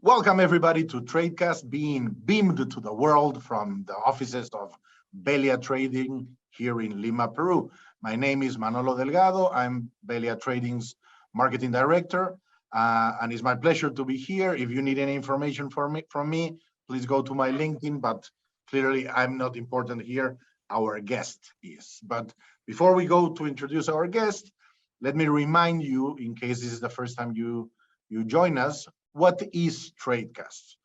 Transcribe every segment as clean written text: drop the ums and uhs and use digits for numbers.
Welcome everybody to Tradecast, being beamed to the world from the offices of Belia Trading here in Lima, Peru. My name is Manolo Delgado. I'm Belia Trading's marketing director, and it's my pleasure to be here. If you need any information from me, please go to my LinkedIn, but clearly I'm not important here. Our guest is. But before we go to introduce our guest, let me remind you, in case this is the first time you join us, what is Tradecast?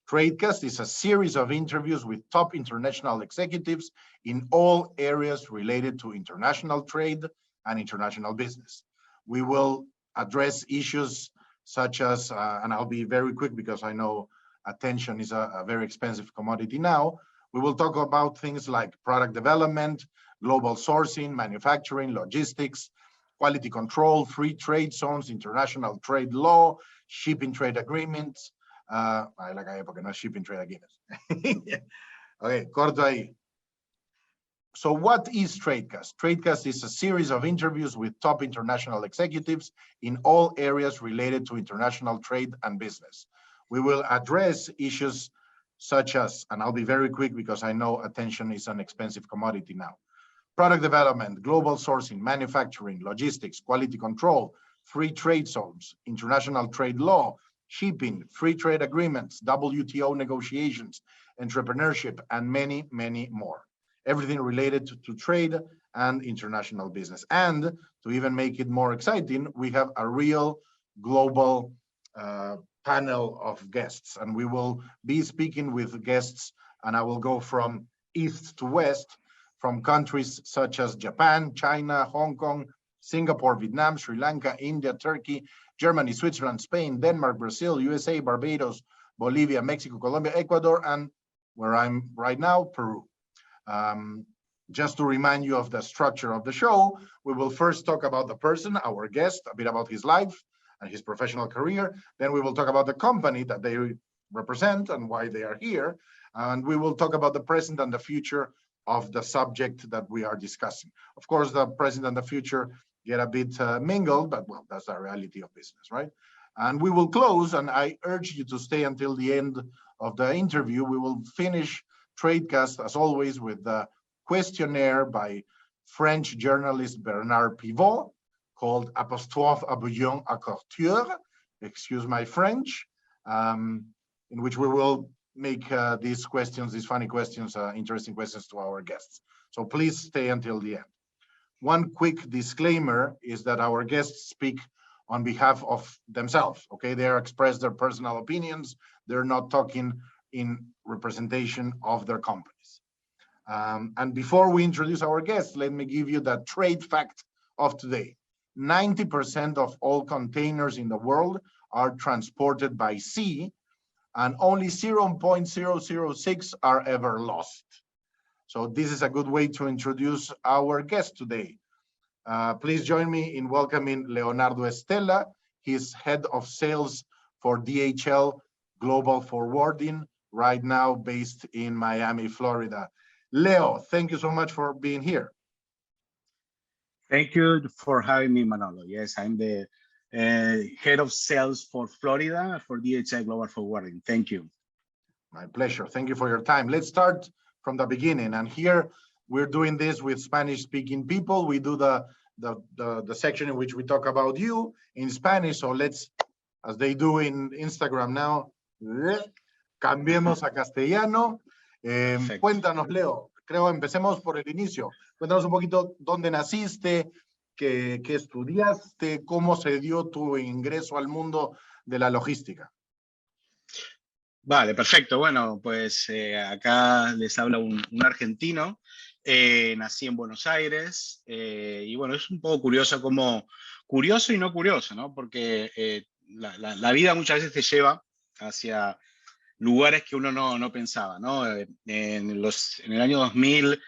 Tradecast is a series of interviews with top international executives in all areas related to international trade and international business. We will address issues such as, and I'll be very quick because I know attention is a very expensive commodity now. We will talk about things like product development, global sourcing, manufacturing, logistics, quality control, free trade zones, international trade law, shipping trade agreements. Porque no shipping trade agreements. Okay, corto ahí. So what is Tradecast? Tradecast is a series of interviews with top international executives in all areas related to international trade and business. We will address issues such as, and I'll be very quick because I know attention is an expensive commodity now, product development, global sourcing, manufacturing, logistics, quality control, free trade zones, international trade law, shipping, free trade agreements, WTO negotiations, entrepreneurship, and many, many more. Everything related to trade and international business. And to even make it more exciting, we have a real global panel of guests, and we will be speaking with guests, and I will go from east to west, from countries such as Japan, China, Hong Kong, Singapore, Vietnam, Sri Lanka, India, Turkey, Germany, Switzerland, Spain, Denmark, Brazil, USA, Barbados, Bolivia, Mexico, Colombia, Ecuador, and where I'm right now, Peru. Just to remind you of the structure of the show, we will first talk about the person, our guest, a bit about his life and his professional career. Then we will talk about the company that they represent and why they are here. And we will talk about the present and the future of the subject that we are discussing. Of course, the present and the future get a bit mingled, but well, that's the reality of business, right? And we will close, and I urge you to stay until the end of the interview. We will finish Tradecast, as always, with the questionnaire by French journalist Bernard Pivot, called Apostrophe à Bouillon à Couture, excuse my French, in which we will make these questions, these funny questions, interesting questions to our guests. So please stay until the end. One quick disclaimer is that our guests speak on behalf of themselves, okay? They express their personal opinions. They're not talking in representation of their companies. And before we introduce our guests, let me give you the trade fact of today. 90% of all containers in the world are transported by sea, and only 0.006 are ever lost. So this is a good way to introduce our guest today. Please join me in welcoming Leonardo Estela. He's head of sales for DHL Global Forwarding, right now based in Miami, Florida. Leo, thank you so much for being here. Thank you for having me, Manolo. Yes, I'm the head of sales for Florida for DHL Global Forwarding. Thank you. My pleasure. Thank you for your time. Let's start from the beginning. And here we're doing this with Spanish-speaking people. We do the section in which we talk about you in Spanish. So let's, as they do in Instagram now, cambiemos a castellano. Cuéntanos, Leo. Creo empecemos por el inicio. Cuéntanos un poquito dónde naciste, qué estudiaste, cómo se dio tu ingreso al mundo de la logística. Vale, perfecto. Bueno, pues acá les habla un argentino. Nací en Buenos Aires y bueno, es un poco curioso curioso y no curioso, ¿no? Porque la vida muchas veces te lleva hacia lugares que uno no pensaba, ¿no? En el año 2000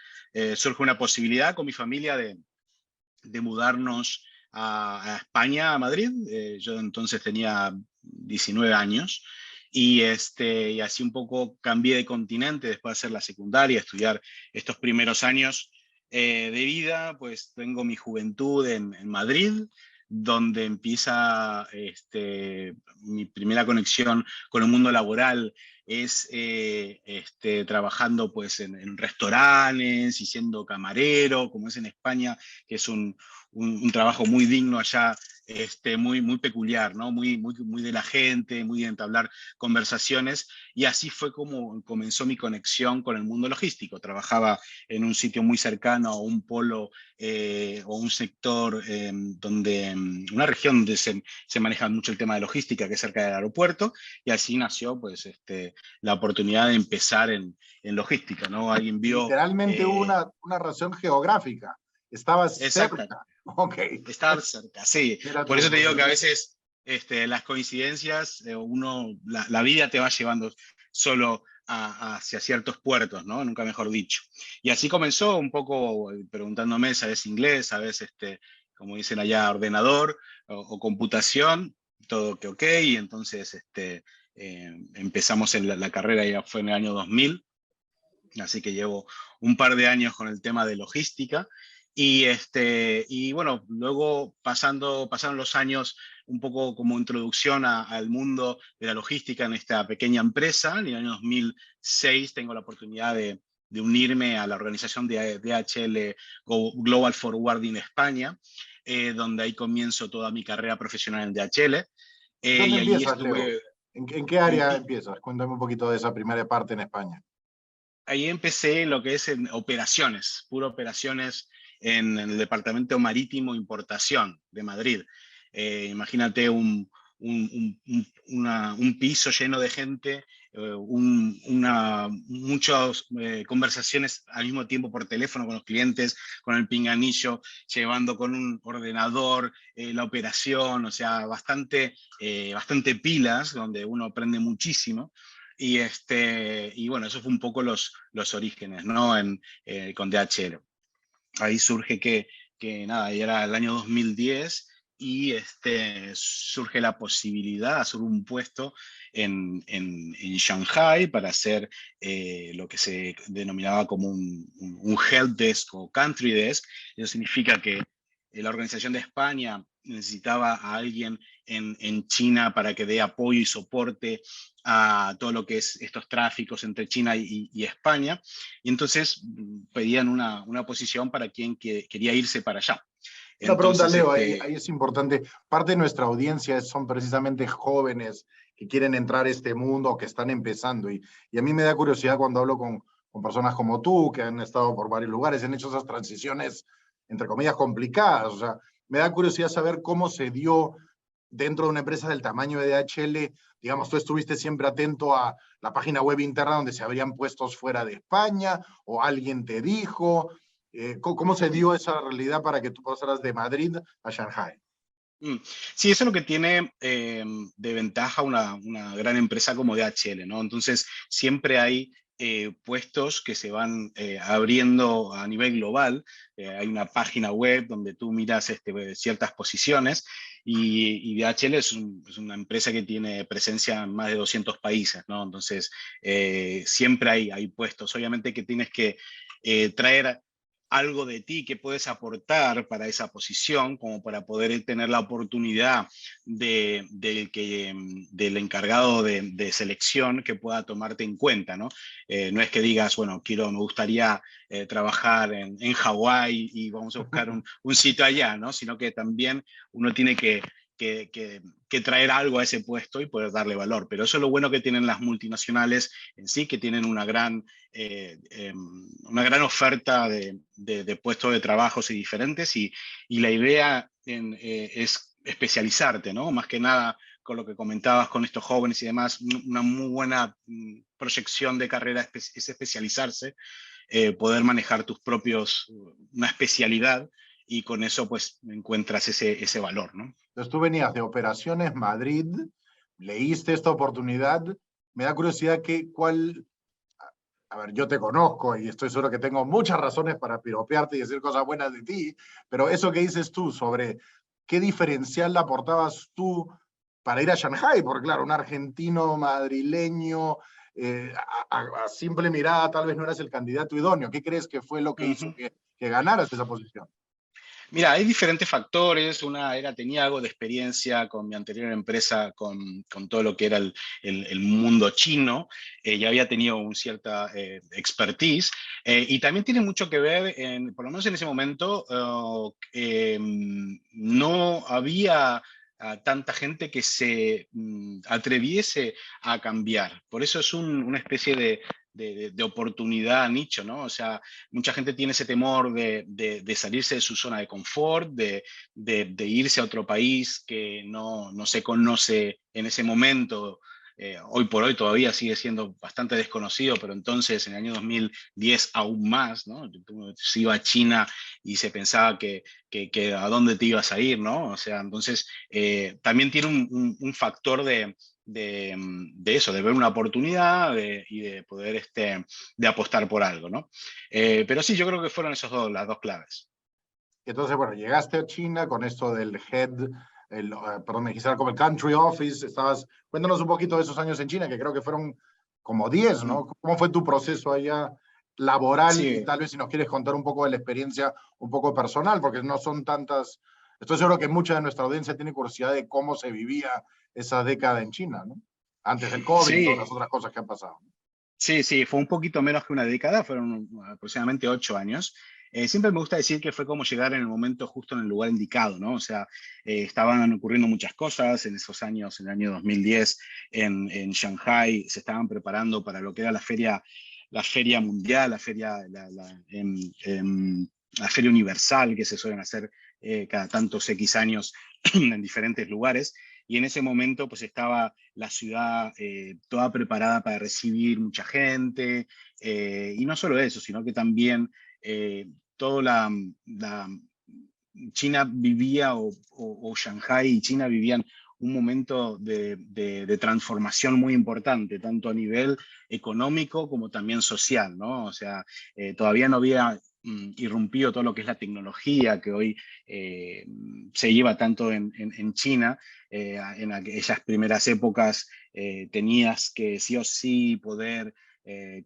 surge una posibilidad con mi familia de mudarnos a España, a Madrid. Yo entonces tenía 19 años y así un poco cambié de continente después de hacer la secundaria, estudiar estos primeros años de vida. Pues tengo mi juventud en Madrid. donde empieza mi primera conexión con el mundo laboral. Es trabajando pues en restaurantes y siendo camarero, como es en España, que es un trabajo muy digno allá, muy peculiar, ¿no? Muy de la gente, muy de entablar conversaciones, y así fue como comenzó mi conexión con el mundo logístico. Trabajaba en un sitio muy cercano a un polo o un sector una región donde se maneja mucho el tema de logística, que es cerca del aeropuerto, y así nació pues la oportunidad de empezar en logística, ¿no? Alguien vio... Literalmente hubo una razón geográfica. Estabas Exacto. cerca. Ok. Estar cerca, sí. Mira Por eso tú. te digo que a veces las coincidencias, la vida te va llevando solo hacia ciertos puertos, ¿no? Nunca mejor dicho. Y así comenzó un poco preguntándome, ¿sabes inglés? ¿Sabes, como dicen allá, ordenador o computación? Todo que ok, y entonces empezamos en la carrera, ya fue en el año 2000, así que llevo un par de años con el tema de logística. Y bueno, luego pasaron los años un poco como introducción al mundo de la logística en esta pequeña empresa. En el año 2006 tengo la oportunidad de unirme a la organización de DHL Global Forwarding España, donde ahí comienzo toda mi carrera profesional en DHL. ¿Dónde Y allí empiezas, Leo? estuve... ¿En qué área empiezas? Cuéntame un poquito de esa primera parte en España. Ahí empecé lo que es en operaciones, puro operaciones en el departamento marítimo importación de Madrid. Imagínate un piso lleno de gente, muchas conversaciones al mismo tiempo por teléfono con los clientes, con el pinganillo, llevando con un ordenador la operación, o sea, bastante pilas, donde uno aprende muchísimo. Y bueno, eso fue un poco los orígenes, ¿no? Con DHL. Ahí surge que nada, ya era el año 2010 y surge la posibilidad de hacer un puesto en Shanghai para hacer lo que se denominaba como un help desk o country desk. Eso significa que la organización de España necesitaba a alguien en China para que dé apoyo y soporte a todo lo que es estos tráficos entre China y España. Y entonces pedían una posición para quien quería irse para allá. Una pregunta, Entonces, Leo, ahí es importante. Parte de nuestra audiencia son precisamente jóvenes que quieren entrar a este mundo, que están empezando. Y a mí me da curiosidad cuando hablo con personas como tú, que han estado por varios lugares, han hecho esas transiciones, entre comillas, complicadas. O sea, me da curiosidad saber cómo se dio dentro de una empresa del tamaño de DHL. Digamos, tú estuviste siempre atento a la página web interna donde se abrían puestos fuera de España, o alguien te dijo. ¿Cómo se dio esa realidad para que tú pasaras de Madrid a Shanghai? Sí, eso es lo que tiene de ventaja una gran empresa como DHL, ¿no? Entonces, siempre hay puestos que se van abriendo a nivel global. Hay una página web donde tú miras ciertas posiciones y DHL es una empresa que tiene presencia en más de 200 países, ¿no? Entonces, siempre hay puestos. Obviamente que tienes que traer algo de ti que puedes aportar para esa posición, como para poder tener la oportunidad del encargado de selección que pueda tomarte en cuenta, ¿no? No es que digas, bueno, me gustaría trabajar en Hawái y vamos a buscar un sitio allá, ¿no? Sino que también uno tiene que traer algo a ese puesto y poder darle valor. Pero eso es lo bueno que tienen las multinacionales en sí, que tienen una gran oferta de puestos de trabajos y diferentes, y la idea es especializarte, ¿no? Más que nada con lo que comentabas con estos jóvenes y demás, una muy buena proyección de carrera es especializarse, poder manejar una especialidad, y con eso pues encuentras ese valor, ¿no? Entonces tú venías de Operaciones Madrid, leíste esta oportunidad. Me da curiosidad a ver, yo te conozco y estoy seguro que tengo muchas razones para piropearte y decir cosas buenas de ti, pero eso que dices tú sobre qué diferencial le aportabas tú para ir a Shanghai, porque claro, un argentino madrileño, a simple mirada tal vez no eras el candidato idóneo. ¿Qué crees que fue lo que hizo que ganaras esa posición? Mira, hay diferentes factores. Una era, tenía algo de experiencia con mi anterior empresa, con todo lo que era el mundo chino. Ya había tenido un cierta expertise. Y también tiene mucho que ver, por lo menos en ese momento, no había tanta gente que se atreviese a cambiar. Por eso es una especie de oportunidad nicho, ¿no? O sea, mucha gente tiene ese temor de salirse de su zona de confort, de irse a otro país que no se conoce en ese momento. Hoy por hoy todavía sigue siendo bastante desconocido, pero entonces en el año 2010 aún más, ¿no? Se iba a China y se pensaba que a dónde te ibas a ir, ¿no? O sea, entonces también tiene un factor de eso, de ver una oportunidad y de poder de apostar por algo, ¿no? Pero sí, yo creo que fueron las dos claves. Entonces, bueno, llegaste a China con esto del head, perdón, me quisiera como el country office, cuéntanos un poquito de esos años en China, que creo que fueron como 10, Mm. ¿no? ¿Cómo fue tu proceso allá laboral? Y Sí, tal vez si nos quieres contar un poco de la experiencia, un poco personal, porque no son tantas, estoy seguro que mucha de nuestra audiencia tiene curiosidad de cómo se vivía esa década en China, ¿no? Antes del COVID y todas las sí, otras cosas que han pasado. sí, sí, fue un poquito menos que una década, fueron aproximadamente 8 años. Siempre me gusta decir que fue como llegar en el momento justo en el lugar indicado, ¿no? O sea, estaban ocurriendo muchas cosas en esos años, en el año 2010, en Shanghai, se estaban preparando para lo que era la feria mundial, la feria universal que se suelen hacer cada tantos X años en diferentes lugares. Y en ese momento pues estaba la ciudad toda preparada para recibir mucha gente, y no solo eso, sino que también toda la China vivía, o Shanghai y China vivían un momento de transformación muy importante, tanto a nivel económico como también social, ¿no? O sea, todavía no había irrumpido todo lo que es la tecnología que hoy se lleva tanto en China. En aquellas primeras épocas tenías que sí o sí poder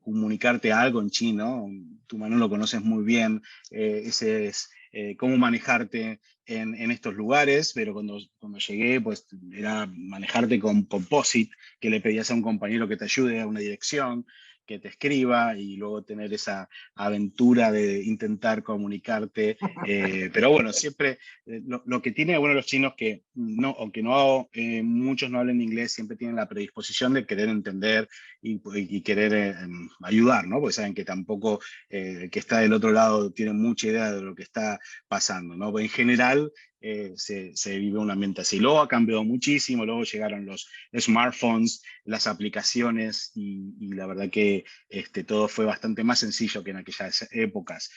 comunicarte algo en chino. Tú, Manuel, lo conoces muy bien. Ese es cómo manejarte en estos lugares, pero cuando llegué, pues era manejarte con Composite, que le pedías a un compañero que te ayude a una dirección, que te escriba, y luego tener esa aventura de intentar comunicarte. Pero bueno, siempre lo que tiene bueno los chinos, que no, aunque no muchos no hablen inglés, siempre tienen la predisposición de querer entender y querer ayudar, ¿no? Porque saben que tampoco el que está del otro lado tiene mucha idea de lo que está pasando, ¿no? En general se vive un ambiente así. Luego ha cambiado muchísimo, luego llegaron los smartphones, las aplicaciones, y la verdad que todo fue bastante más sencillo que en aquellas épocas.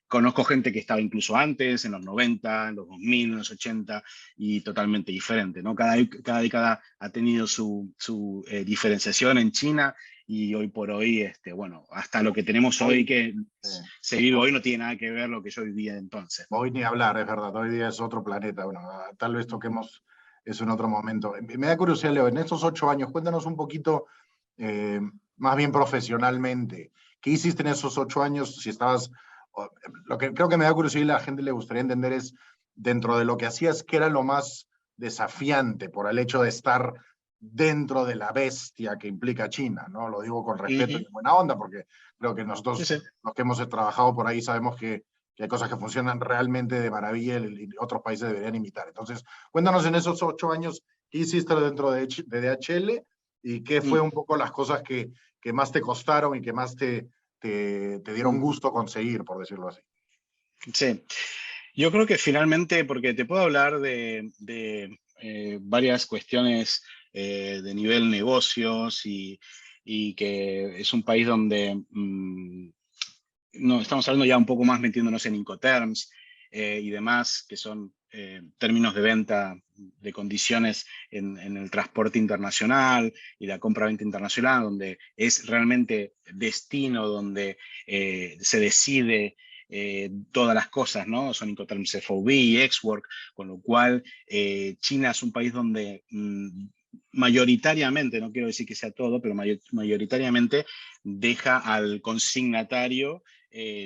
Conozco gente que estaba incluso antes, en los 90, en los 2000, en los 80, y totalmente diferente, ¿no? Cada década ha tenido su diferenciación en China, y hoy por hoy, bueno, hasta lo que tenemos hoy Hoy, que eh, se vive hoy no tiene nada que ver lo que yo vivía entonces, ¿no? Hoy ni hablar, es verdad, hoy día es otro planeta. Bueno, tal vez toquemos eso en otro momento. Me da curiosidad, Leo, en estos 8 años, cuéntanos un poquito, eh, más bien profesionalmente, ¿qué hiciste en esos 8 años? Si estabas, lo que creo que me da curiosidad y a la gente le gustaría entender es, dentro de lo que hacías, ¿qué era lo más desafiante por el hecho de estar dentro de la bestia que implica China? ¿No? Lo digo con respeto y Ujú. en buena onda, porque creo que Sí, nosotros, sí. los que hemos trabajado por ahí, sabemos que hay cosas que funcionan realmente de maravilla y otros países deberían imitar. Entonces, cuéntanos en esos 8 años, ¿qué hiciste dentro de DHL y qué fue Mm, un poco las cosas que más te costaron y que más te dieron mm. gusto conseguir, por decirlo así? Sí, yo creo que finalmente, porque te puedo hablar de varias cuestiones de nivel negocios, y que es un país donde no, estamos hablando ya un poco más metiéndonos en Incoterms y demás, que son términos de venta de condiciones en el transporte internacional y la compra-venta internacional, donde es realmente destino, donde se decide todas las cosas, ¿no? Son Incoterms FOB y Exwork, con lo cual China es un país donde mayoritariamente, no quiero decir que sea todo, pero mayoritariamente deja al consignatario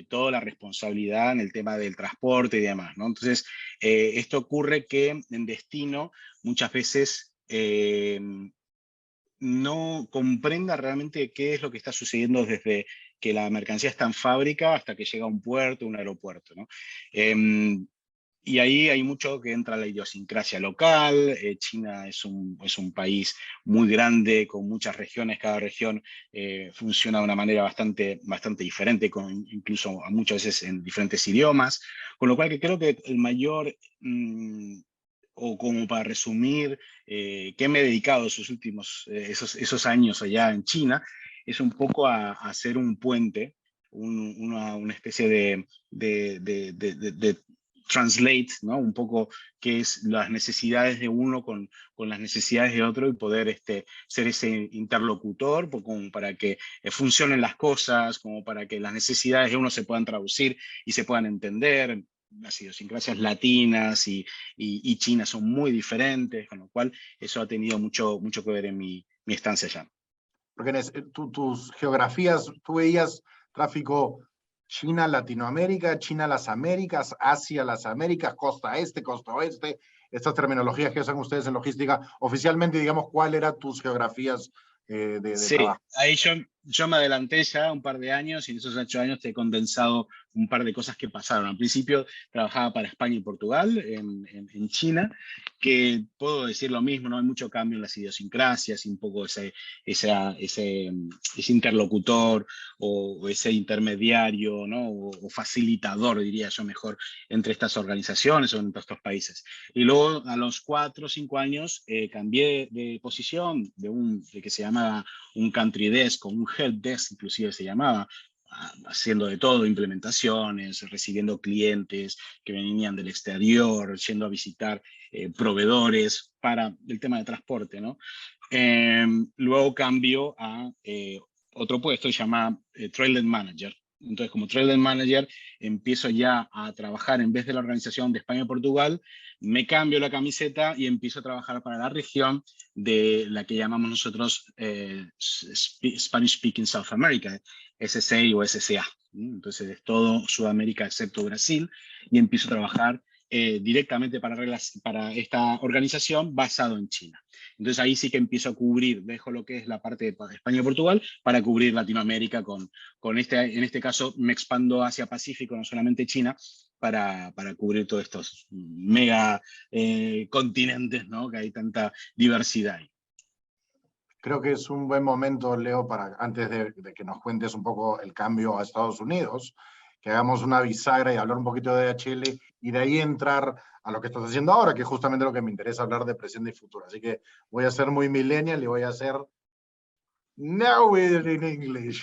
toda la responsabilidad en el tema del transporte y demás, ¿no? Entonces, esto ocurre que en destino muchas veces no comprenda realmente qué es lo que está sucediendo desde que la mercancía está en fábrica hasta que llega a un puerto, un aeropuerto, ¿no? Y ahí hay mucho que entra la idiosincrasia local. China es un país muy grande, con muchas regiones. Cada región funciona de una manera bastante diferente, incluso muchas veces en diferentes idiomas. Con lo cual que creo que el mayor, o como para resumir, qué me he dedicado esos últimos, esos años allá en China, es un poco a hacer un puente, una especie de translate, ¿no? Un poco qué es las necesidades de uno con las necesidades de otro y poder ser ese interlocutor como para que funcionen las cosas, como para que las necesidades de uno se puedan traducir y se puedan entender. Las idiosincrasias latinas y China son muy diferentes, con lo cual eso ha tenido mucho que ver en mi estancia allá. Porque tus geografías, tú veías tráfico China, Latinoamérica, China, las Américas, Asia, las Américas, costa este, costa oeste, estas terminologías que usan ustedes en logística. Oficialmente, digamos, ¿cuál eran tus geografías de Sí, trabajo? ahí yo me adelanté ya un par de años y en esos 8 años te he condensado un par de cosas que pasaron. Al principio trabajaba para España y Portugal en China, que puedo decir lo mismo, no hay mucho cambio en las idiosincrasias y un poco ese interlocutor o ese intermediario, ¿no? O facilitador, diría yo mejor, entre estas organizaciones o entre estos países. Y luego a los 4 o 5 años cambié de posición de que se llama un country desk o un help desk inclusive se llamaba, haciendo de todo, implementaciones, recibiendo clientes que venían del exterior, yendo a visitar proveedores para el tema de transporte, ¿no? Luego cambio a otro puesto que se llama Trailhead Manager. Entonces, como Trailhead Manager, empiezo ya a trabajar en vez de la organización de España y Portugal, me cambio la camiseta y empiezo a trabajar para la región de la que llamamos nosotros Spanish Speaking South America, SSA o SSA. Entonces es todo Sudamérica excepto Brasil y empiezo a trabajar directamente para esta organización basado en China. Entonces ahí sí que empiezo a cubrir, dejo lo que es la parte de España y Portugal para cubrir Latinoamérica en este caso me expando hacia Pacífico, no solamente China, para cubrir todos estos mega continentes, ¿no? Que hay tanta diversidad ahí. Creo que es un buen momento, Leo, para antes de que nos cuentes un poco el cambio a Estados Unidos, que hagamos una bisagra y hablar un poquito de DHL y de ahí entrar a lo que estás haciendo ahora, que es justamente lo que me interesa hablar de presente y futuro. Así que voy a ser muy millennial y voy a hacer now in English.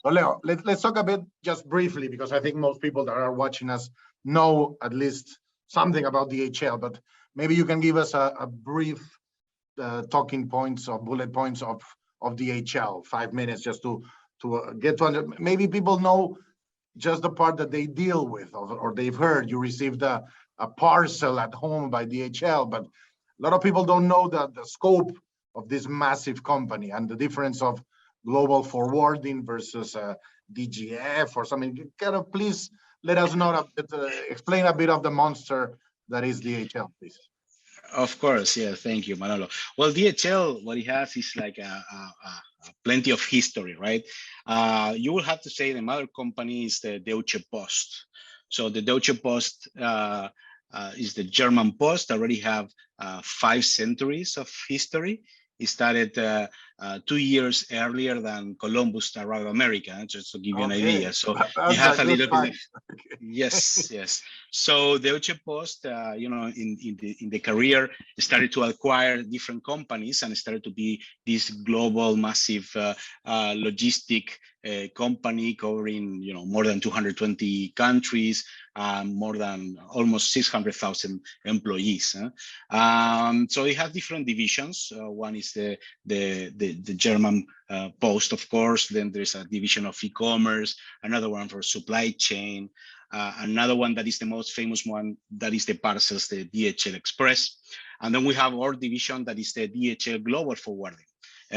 So Leo, let's talk a bit just briefly, because I think most people that are watching us know at least something about DHL, but maybe you can give us a brief talking points or bullet points of DHL, 5 minutes just to get to under, maybe people know just the part that they deal with, or they've heard you received a parcel at home by DHL, but a lot of people don't know the scope of this massive company and the difference of global forwarding versus DGF or something. Kind of please let us know, explain a bit of the monster that is DHL, please. Of course, yeah, thank you, Manolo. Well, DHL, what it has is like a plenty of history, right? You will have to say the mother company is the Deutsche Post. So the Deutsche Post is the German post, already have 5 centuries of history. It started 2 years earlier than Columbus arrived America, just to give you an idea. So it has a little bit. Yes, yes. So Deutsche Post, in the career, started to acquire different companies and started to be this global, massive logistic company covering, more than 220 countries, more than almost 600,000 employees. So it has different divisions. One is the German Post, of course. Then there's a division of e-commerce, another one for supply chain, another one that is the most famous one, that is the parcels, the DHL Express. And then we have our division that is the DHL Global Forwarding.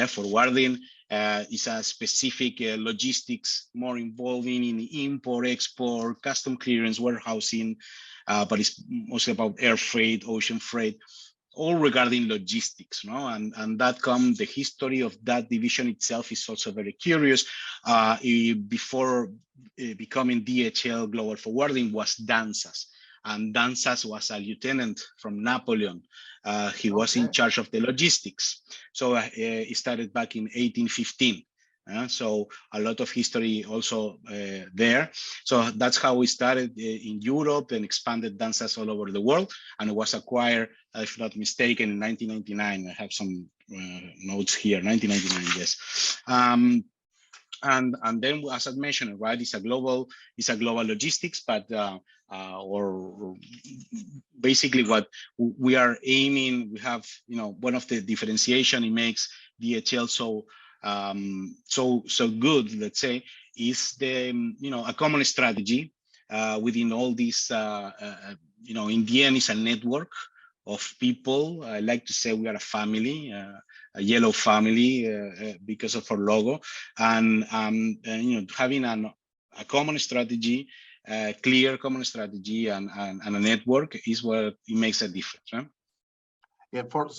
Forwarding is a specific logistics more involving in import, export, custom clearance, warehousing, but it's mostly about air freight, ocean freight, all regarding logistics, no? And that comes, the history of that division itself is also very curious. Before becoming DHL Global Forwarding was DANZAS, and DANZAS was a lieutenant from Napoleon. He was in charge of the logistics. So it started back in 1815. So a lot of history also there. So that's how we started in Europe and expanded DANZAS all over the world, and it was acquired, if not mistaken, in 1999. I have some notes here, 1999, yes. And then, as I mentioned, right, it's a global logistics, but or basically what we are aiming, we have, you know, one of the differentiation it makes DHL so good, let's say, is the, you know, a common strategy within all these, you know, in the end, it's a network of people. I like to say we are a family, a yellow family because of our logo, and you know, having a common strategy, clear common strategy, and a network is what it makes a difference. Right? Yeah, for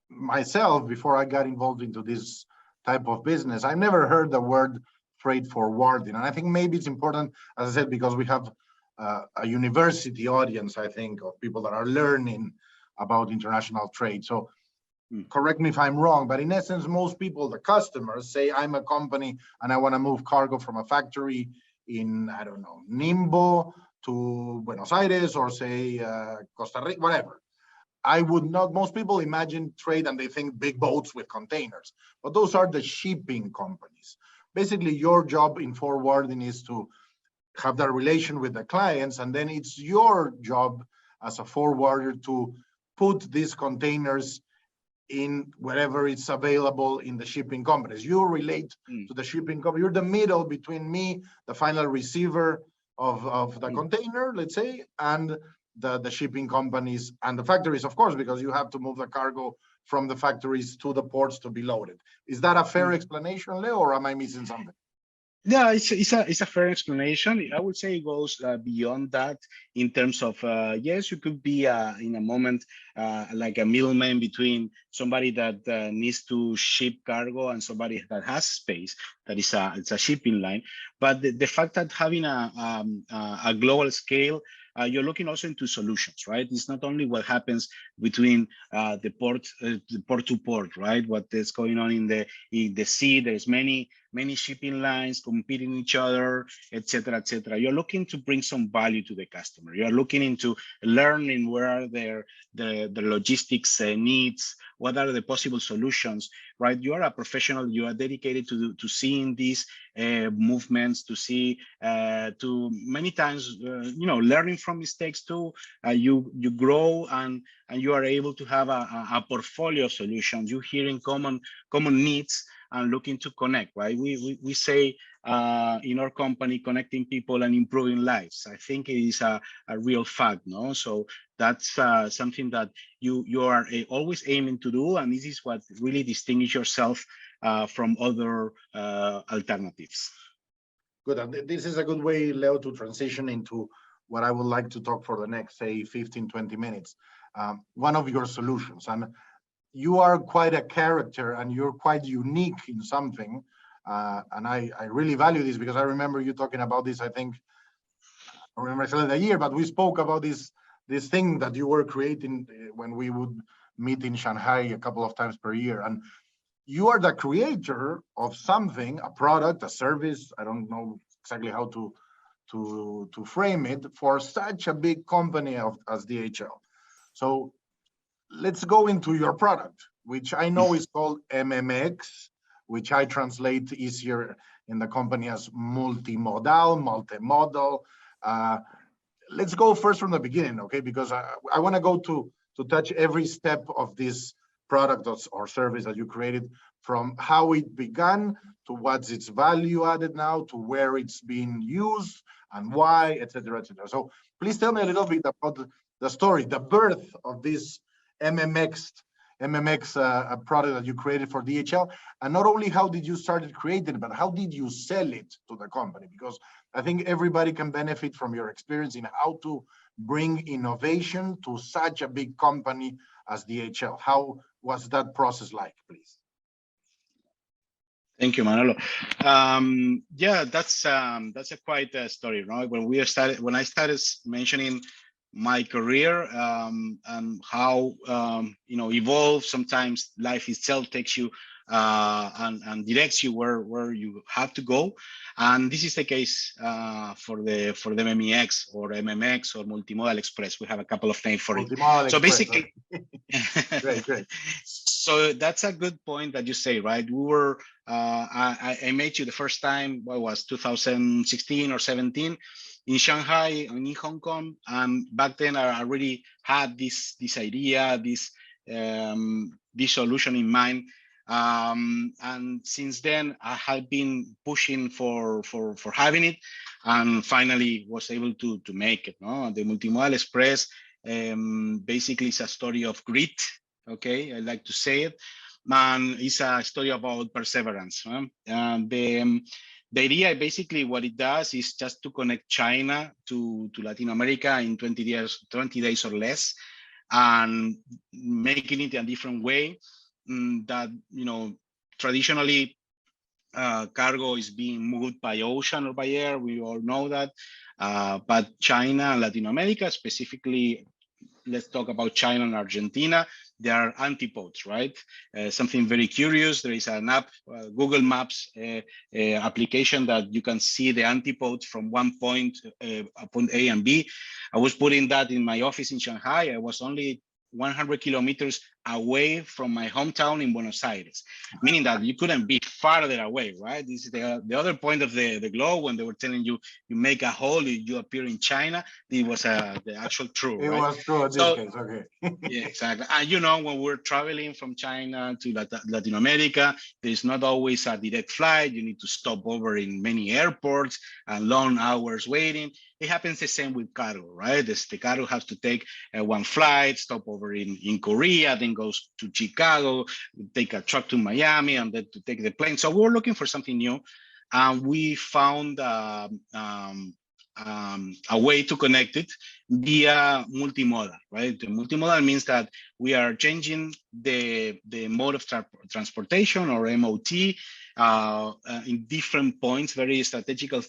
myself, before I got involved into this type of business, I never heard the word freight forwarding, and I think maybe it's important, as I said, because we have a university audience, I think, of people that are learning about international trade. So correct me if I'm wrong, but in essence, most people, the customers, say, I'm a company and I want to move cargo from a factory in, I don't know, Nimbo to Buenos Aires, or say Costa Rica, whatever. I would not, most people imagine trade and they think big boats with containers, but those are the shipping companies. Basically, your job in forwarding is to have that relation with the clients, and then it's your job as a forwarder to put these containers in wherever it's available in the shipping companies. You relate to the shipping company. You're the middle between me, the final receiver of the container, let's say, and the shipping companies and the factories, of course, because you have to move the cargo from the factories to the ports to be loaded. Is that a fair explanation, Leo, or am I missing something? Yeah, it's a fair explanation. I would say it goes beyond that in terms of, yes, you could be in a moment like a middleman between somebody that needs to ship cargo and somebody that has space. That is it's a shipping line. But the fact that having a global scale, you're looking also into solutions, right? It's not only what happens between the port to port, right? What is going on in the sea. There's many shipping lines competing each other, etc., etc. You're looking to bring some value to the customer. You're looking into learning where are the logistics needs, what are the possible solutions, right? You are a professional. You are dedicated to seeing these movements, to see, to many times, you know, learning from mistakes too. You grow and you are able to have a portfolio of solutions. You're hearing common needs and looking to connect, right? We say in our company, connecting people and improving lives. I think it is a real fact, no? So that's something that you are always aiming to do, and this is what really distinguishes yourself from other alternatives. Good, and this is a good way, Leo, to transition into what I would like to talk for the next, say, 15, 20 minutes. One of your solutions, and you are quite a character and you're quite unique in something. And I really value this because I remember you talking about this, I think, I remember exactly the year, but we spoke about this thing that you were creating when we would meet in Shanghai a couple of times per year. And you are the creator of something, a product, a service, I don't know exactly how to frame it, for such a big company as DHL. So let's go into your product, which I know is called MMX, which I translate easier in the company as multimodal. Let's go first from the beginning, okay? Because I want to go to touch every step of this product or service that you created, from how it began to what's its value added now to where it's being used and why, etc., etc. So please tell me a little bit about the story, the birth of this MMX MMX a product that you created for DHL. And not only how did you start creating it, but how did you sell it to the company? Because I think everybody can benefit from your experience in how to bring innovation to such a big company as DHL. How was that process like, please? Thank you, Manolo. Yeah, that's a quite a story, right? When I started mentioning my career and how evolve. Sometimes life itself takes you and directs you where you have to go, and this is the case for the MEX or MMX or Multimodal Express. We have a couple of names for it. So basically, great. So that's a good point that you say, right? We were I met you the first time. What was 2016 or 17? In Shanghai and in Hong Kong, and back then I already had this idea, this solution in mind, and since then I have been pushing for having it, and finally was able to make it. No, the Multimodal Express basically is a story of grit. Okay, I like to say it, and it's a story about perseverance. The idea, basically, what it does is just to connect China to Latin America in 20 days or less, and making it a different way that, traditionally cargo is being moved by ocean or by air. We all know that, but China and Latin America, specifically, let's talk about China and Argentina. They are antipodes, right? Something very curious. There is an app, Google Maps application, that you can see the antipodes from one point A and B. I was putting that in my office in Shanghai. I was only 100 kilometers away from my hometown in Buenos Aires, meaning that you couldn't be farther away, right? This is the other point of the globe. When they were telling you, you make a hole, you appear in China. It was the actual true, it right? was true in this case, okay. Yeah, exactly. And when we're traveling from China to Latin America, there's not always a direct flight. You need to stop over in many airports and long hours waiting. It happens the same with cargo, right? The cargo has to take one flight, stop over in Korea, then goes to Chicago, take a truck to Miami, and then to take the plane. So we're looking for something new, and we found a way to connect it via multimodal, right? The multimodal means that we are changing the mode of transportation, or MOT, in different points, very strategical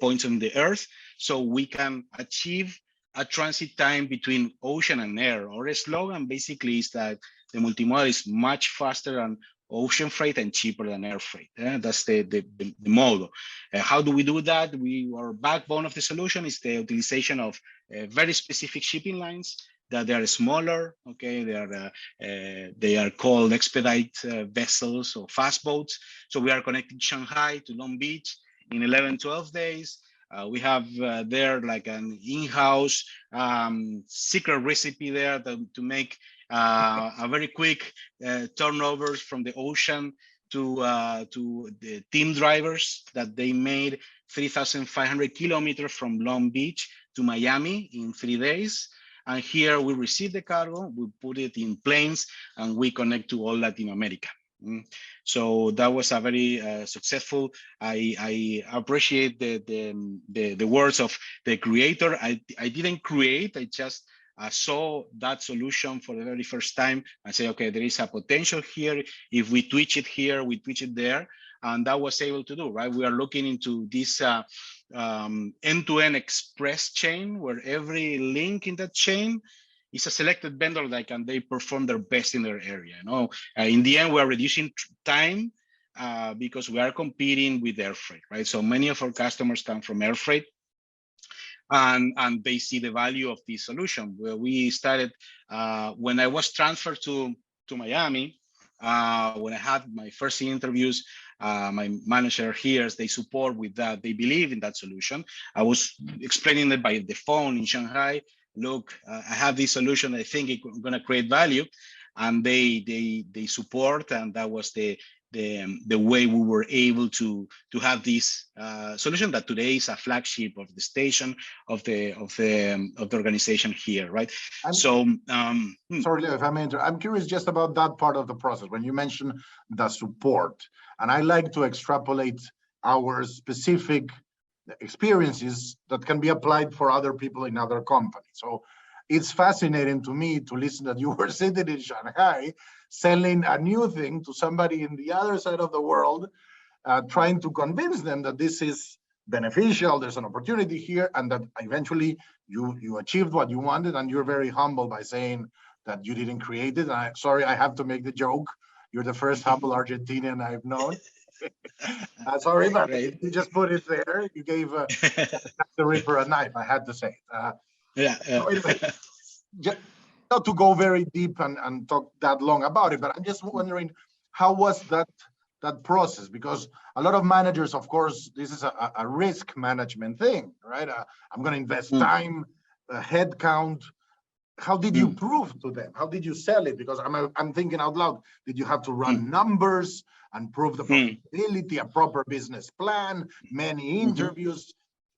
points on the Earth, so we can achieve a transit time between ocean and air. Our slogan basically is that the multimodal is much faster than ocean freight and cheaper than air freight. That's the model. How do we do that? Our backbone of the solution is the utilization of very specific shipping lines, that they are smaller. Okay, they are called expedite vessels or fast boats. So we are connecting Shanghai to Long Beach in 11-12 days. We have there like an in-house secret recipe there to make a very quick turnovers from the ocean to the team drivers, that they made 3,500 kilometers from Long Beach to Miami in 3 days. And here we receive the cargo, we put it in planes, and we connect to all Latin America. So that was a very successful. I appreciate the words of the creator. I didn't create, I just saw that solution for the very first time and say, okay, there is a potential here. If we twitch it here, we twitch it there. And that was able to do, right? We are looking into this end-to-end express chain, where every link in that chain is a selected vendor and they perform their best in their area. In the end, we are reducing time because we are competing with air freight, right? So many of our customers come from air freight, and they see the value of this solution. Where we started when I was transferred to Miami, when I had my first interviews, my manager here, they support with that. They believe in that solution. I was explaining it by the phone in Shanghai. Look, I have this solution. I think it's going to create value, and they support. And that was the the way we were able to have this solution that today is a flagship of the station of the organization here, right? Sorry, Leo, if I may interrupt. I'm curious just about that part of the process when you mentioned the support, and I like to extrapolate our specific experiences that can be applied for other people in other companies. So it's fascinating to me to listen that you were sitting in Shanghai selling a new thing to somebody in the other side of the world, trying to convince them that this is beneficial, there's an opportunity here, and that eventually you achieved what you wanted, and you're very humble by saying that you didn't create it. And sorry, I have to make the joke. You're the first humble Argentinian I've known. Sorry, but you just put it there. You gave the Ripper a knife. I had to say it. So anyway, just not to go very deep and talk that long about it, but I'm just wondering, how was that process? Because a lot of managers, of course, this is a risk management thing, right? I'm going to invest time, head count. How did you prove to them? How did you sell it? Because I'm thinking out loud. Did you have to run numbers and prove the profitability, a proper business plan, many interviews?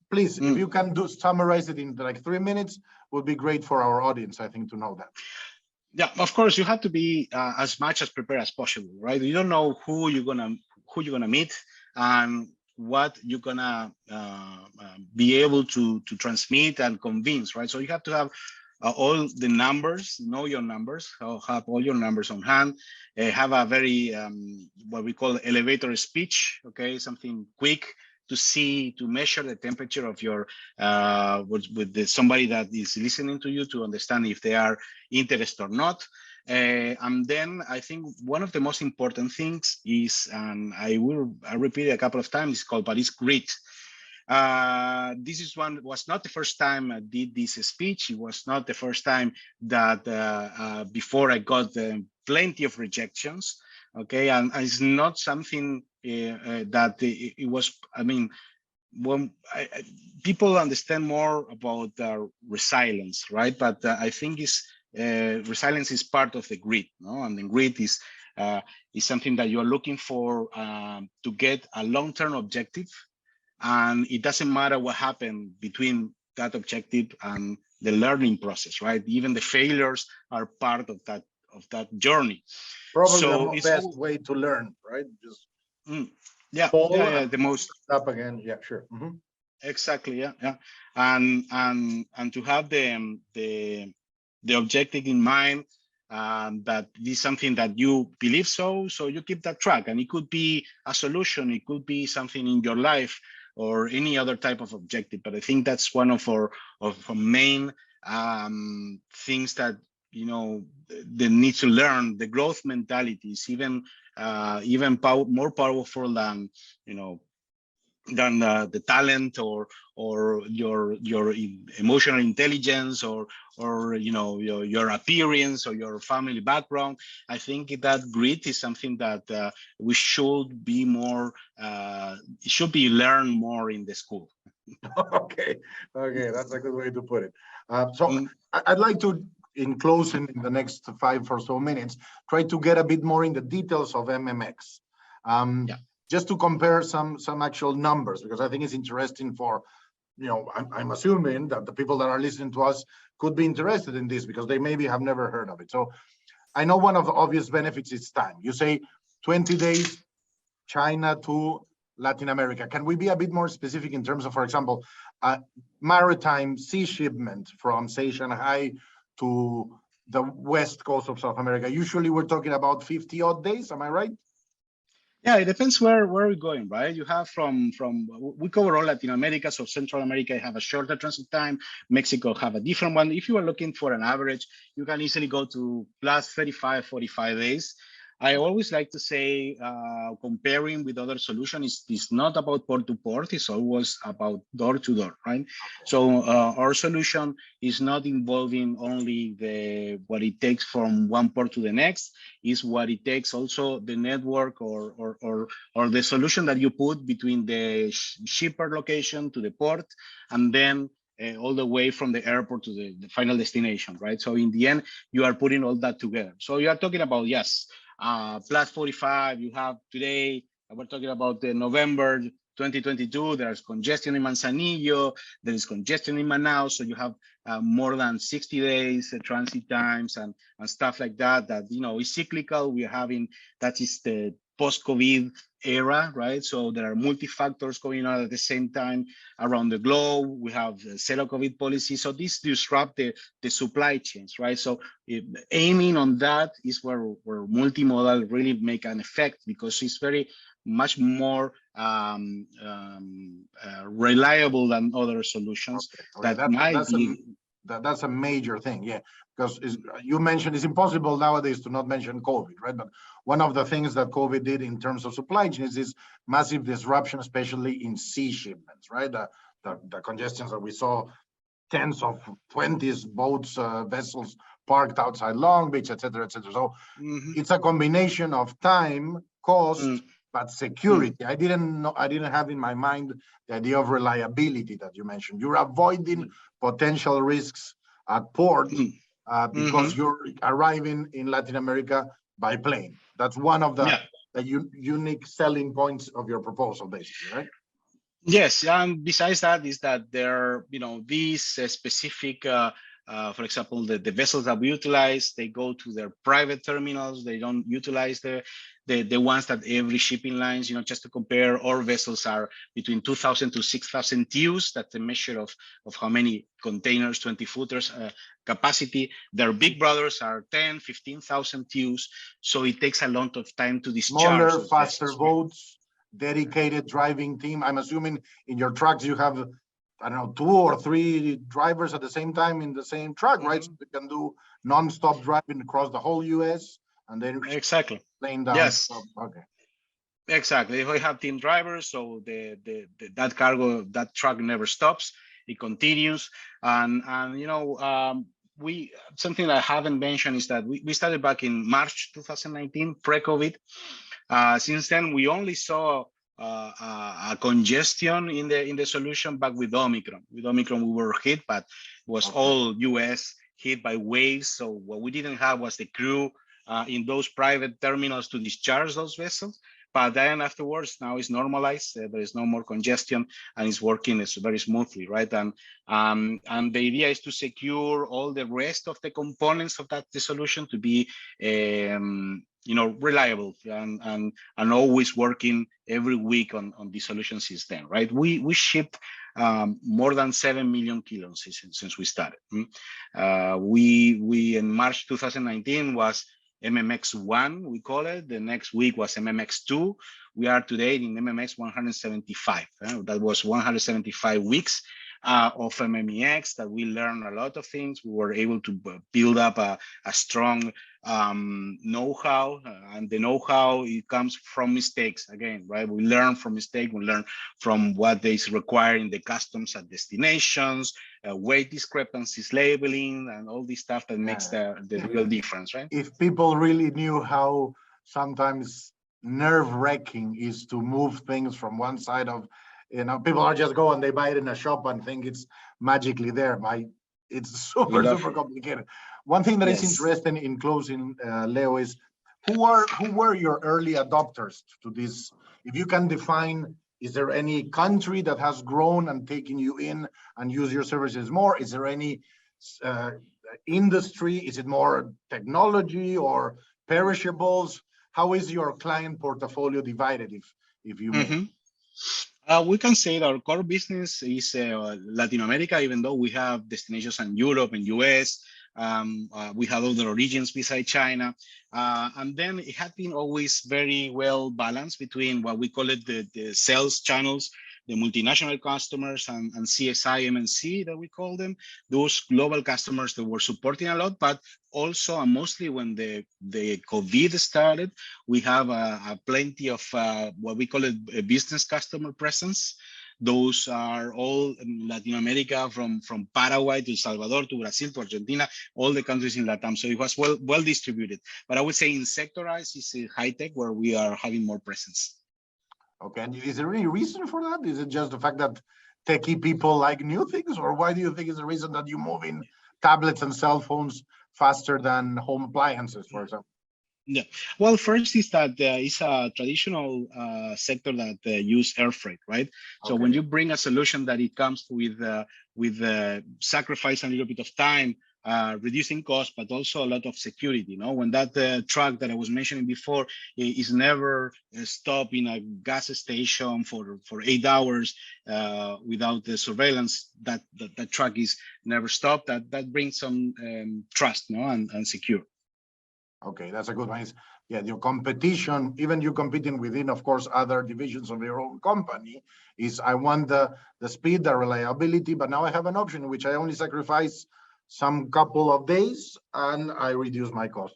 Please, if you can summarize it in like 3 minutes, would be great for our audience, I think, to know that. Yeah, of course, you have to be as much as prepared as possible, right? You don't know who you're gonna meet and what you're gonna be able to transmit and convince, right? So you have to have all the numbers, know your numbers, have all your numbers on hand, have a very what we call elevator speech, okay, something quick to measure the temperature of your with somebody that is listening to you, to understand if they are interested or not. And then I think one of the most important things is, and I repeat it a couple of times, it's called Paris Grit. This was not the first time I did this speech. It was not the first time that before I got plenty of rejections. Okay, and it's not something that it was. I mean, when people understand more about resilience, right? But I think resilience is part of the grit, no? And the grit is something that you're looking for to get a long-term objective. And it doesn't matter what happened between that objective and the learning process, right? Even the failures are part of that journey. Probably the best way to learn, right? Just the most up again. Yeah, sure. Exactly. Yeah. And to have the objective in mind, that this is something that you believe so you keep that track, and it could be a solution, it could be something in your life or any other type of objective. But I think that's one of our main things that, you know, they need to learn. The growth mentality is even more powerful than, you know, than the talent or your emotional intelligence or you know, your appearance or your family background. I think that grit is something that we should be more should be learned more in the school. Okay, that's a good way to put it. So I'd like to, in closing, in the next 5 or so minutes, try to get a bit more in the details of MMX. Just to compare some actual numbers, because I think it's interesting for, you know, I'm assuming that the people that are listening to us could be interested in this because they maybe have never heard of it. So I know one of the obvious benefits is time. You say 20 days, China to Latin America. Can we be a bit more specific in terms of, for example, maritime sea shipment from, say, Shanghai to the west coast of South America? Usually we're talking about 50 odd days, am I right? Yeah, it depends where we're going, right? You have from we cover all Latin America, so Central America have a shorter transit time. Mexico have a different one. If you are looking for an average, you can easily go to plus 35, 45 days. I always like to say, comparing with other solutions is not about port to port, it's always about door to door, right? So our solution is not involving only what it takes from one port to the next, is what it takes also the network or the solution that you put between the shipper location to the port, and then all the way from the airport to the final destination, right? So in the end, you are putting all that together. So you are talking about, yes, plus 45, you have today, we're talking about the November 2022, there's congestion in Manzanillo, there is congestion in Manaus, so you have more than 60 days transit times and stuff like that, you know, is cyclical. We're having, that is the post-COVID era, right? So there are multi-factors going on at the same time around the globe. We have zero COVID policy. So this disrupt the supply chains, right? So aiming on that is where multimodal really make an effect, because it's very much more reliable than other solutions. Okay. That's a major thing, yeah, because you mentioned it's impossible nowadays to not mention COVID, right? But one of the things that COVID did in terms of supply chains is massive disruption, especially in sea shipments, right? The congestions that we saw, tens of 20s boats, vessels parked outside Long Beach, et cetera, et cetera. So it's a combination of time, cost, but security. I didn't have in my mind the idea of reliability that you mentioned. You're avoiding potential risks at port because you're arriving in Latin America by plane. That's one of the unique selling points of your proposal, basically, right? Yes, besides that is that there are, you know, these specific, for example, the vessels that we utilize, they go to their private terminals. They don't utilize the ones that every shipping lines, you know, just to compare, our vessels are between 2,000 to 6,000 TEUs. That's the measure of how many containers, 20 footers capacity. Their big brothers are 10, 15,000 TEUs. So it takes a lot of time to discharge. Smaller, faster boats, dedicated driving team. I'm assuming in your trucks you have, I don't know, 2 or 3 drivers at the same time in the same truck, right? So you can do non-stop driving across the whole US and then exactly laying down. Yes. Okay. Exactly. If we have team drivers, so that cargo, that truck never stops. It continues, and you know, something that I haven't mentioned is that we started back in March 2019, pre-COVID. Since then, we only saw a congestion in the solution back with Omicron. With Omicron, we were hit, but it was all US hit by waves. So what we didn't have was the crew in those private terminals to discharge those vessels. But then afterwards, now it's normalized. There is no more congestion, and it's working very smoothly, right? And the idea is to secure all the rest of the components of the solution to be, you know, reliable and always working every week on the solution since then, right? We shipped more than 7 million kilos since we started. We in March 2019 was MMX1, we call it. The next week was MMX2. We are today in MMX 175. That was 175 weeks of MMEX that we learned a lot of things. We were able to build up a strong know-how, and the know-how, it comes from mistakes again, right? We learn from mistakes, we learn from what is required in the customs at destinations, weight discrepancies, labeling, and all this stuff that makes the real difference, right? If people really knew how sometimes nerve-wracking is to move things from one side of, you know, people are just go and they buy it in a shop and think it's magically there. It's super complicated. One thing that is interesting in closing, Leo, is who were your early adopters to this? If you can define, is there any country that has grown and taken you in and use your services more? Is there any industry? Is it more technology or perishables? How is your client portfolio divided, if you may? We can say that our core business is Latin America, even though we have destinations in Europe and US. We have other regions beside China. And then it had been always very well balanced between what we call it the sales channels, the multinational customers, and CSI, MNC that we call them, those global customers that were supporting a lot, but also and mostly when the COVID started, we have plenty of what we call it a business customer presence. Those are all in Latin America, from Paraguay to El Salvador to Brazil to Argentina, all the countries in Latam. So it was well distributed. But I would say in sectorized is high tech where we are having more presence. Okay, and is there any reason for that? Is it just the fact that techie people like new things, or why do you think is the reason that you move in tablets and cell phones faster than home appliances, for example? Yeah. Well, first is that it's a traditional sector that use air freight, right? So when you bring a solution that it comes with sacrifice a little bit of time, reducing cost, but also a lot of security. You know, when that truck that I was mentioning before is never stopped in a gas station for 8 hours without the surveillance, that truck is never stopped. That brings some trust, no, and secure. Okay, that's a good one. Yeah, your competition, even you competing within, of course, other divisions of your own company, is I want the speed, the reliability, but now I have an option in which I only sacrifice some couple of days and I reduce my cost.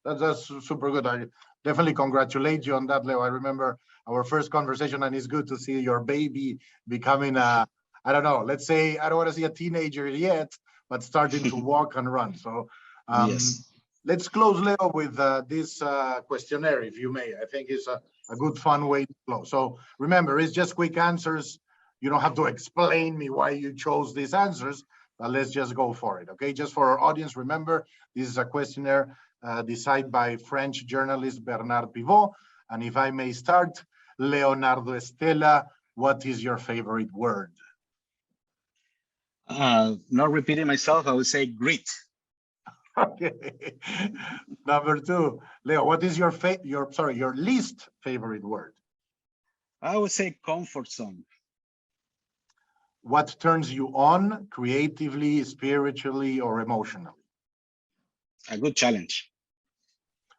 That's super good. I definitely congratulate you on that, Leo. I remember our first conversation, and it's good to see your baby becoming a, I don't know, let's say, I don't want to see a teenager yet, but starting to walk and run. So Yes. let's close, Leo, with this questionnaire, if you may. I think it's a good, fun way to close. So remember, it's just quick answers. You don't have to explain me why you chose these answers, but let's just go for it, okay? Just for our audience, remember, this is a questionnaire designed by French journalist Bernard Pivot. And if I may start, Leonardo Estela, what is your favorite word? Not repeating myself, I would say grit. Okay. Number two, Leo, what is your least favorite word? I would say comfort zone. What turns you on creatively, spiritually, or emotionally? A good challenge.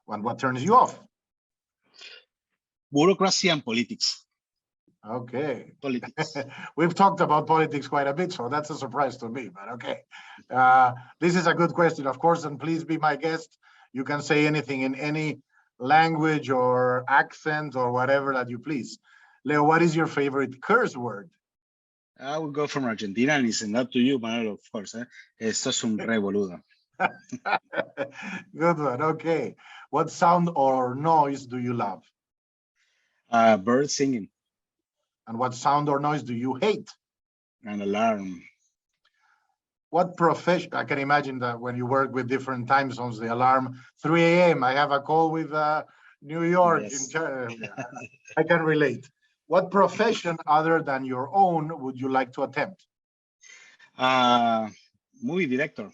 And what turns you off? Bureaucracy and politics. Okay. Politics. We've talked about politics quite a bit, so that's a surprise to me, but okay. This is a good question, of course, and please be my guest. You can say anything in any language or accent or whatever that you please. Leo, what is your favorite curse word? I would go from Argentina, and it's not to you, Manolo, of course. Esto es un re boludo. Good one, okay. What sound or noise do you love? Birds singing. And what sound or noise do you hate? An alarm. What profession? I can imagine that when you work with different time zones, the alarm, 3 a.m. I have a call with New York. Yes. I can relate. What profession other than your own would you like to attempt? Movie director.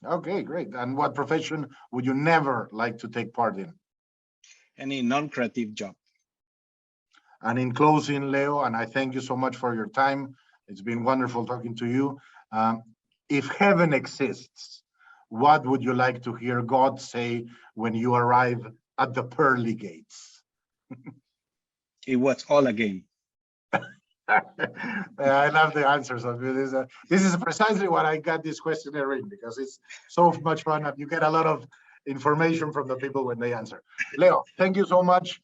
Okay, great. And what profession would you never like to take part in? Any non-creative job. And in closing, Leo, and I thank you so much for your time. It's been wonderful talking to you. If heaven exists, what would you like to hear God say when you arrive at the pearly gates? It was all a game. I love the answers. This is precisely what I got this questionnaire in, because it's so much fun and you get a lot of information from the people when they answer. Leo, thank you so much.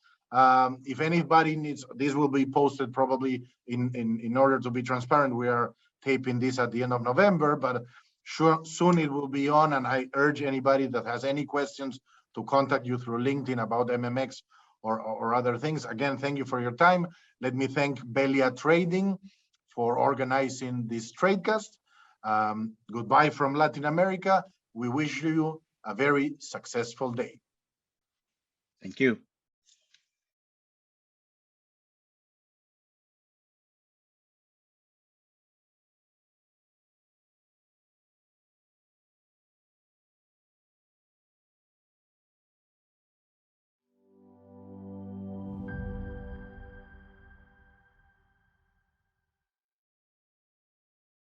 If anybody needs, this will be posted probably in order to be transparent. We are taping this at the end of November, but soon it will be on. And I urge anybody that has any questions to contact you through LinkedIn about MMX or other things. Again, thank you for your time. Let me thank Belia Trading for organizing this Tradecast. Goodbye from Latin America. We wish you a very successful day. Thank you.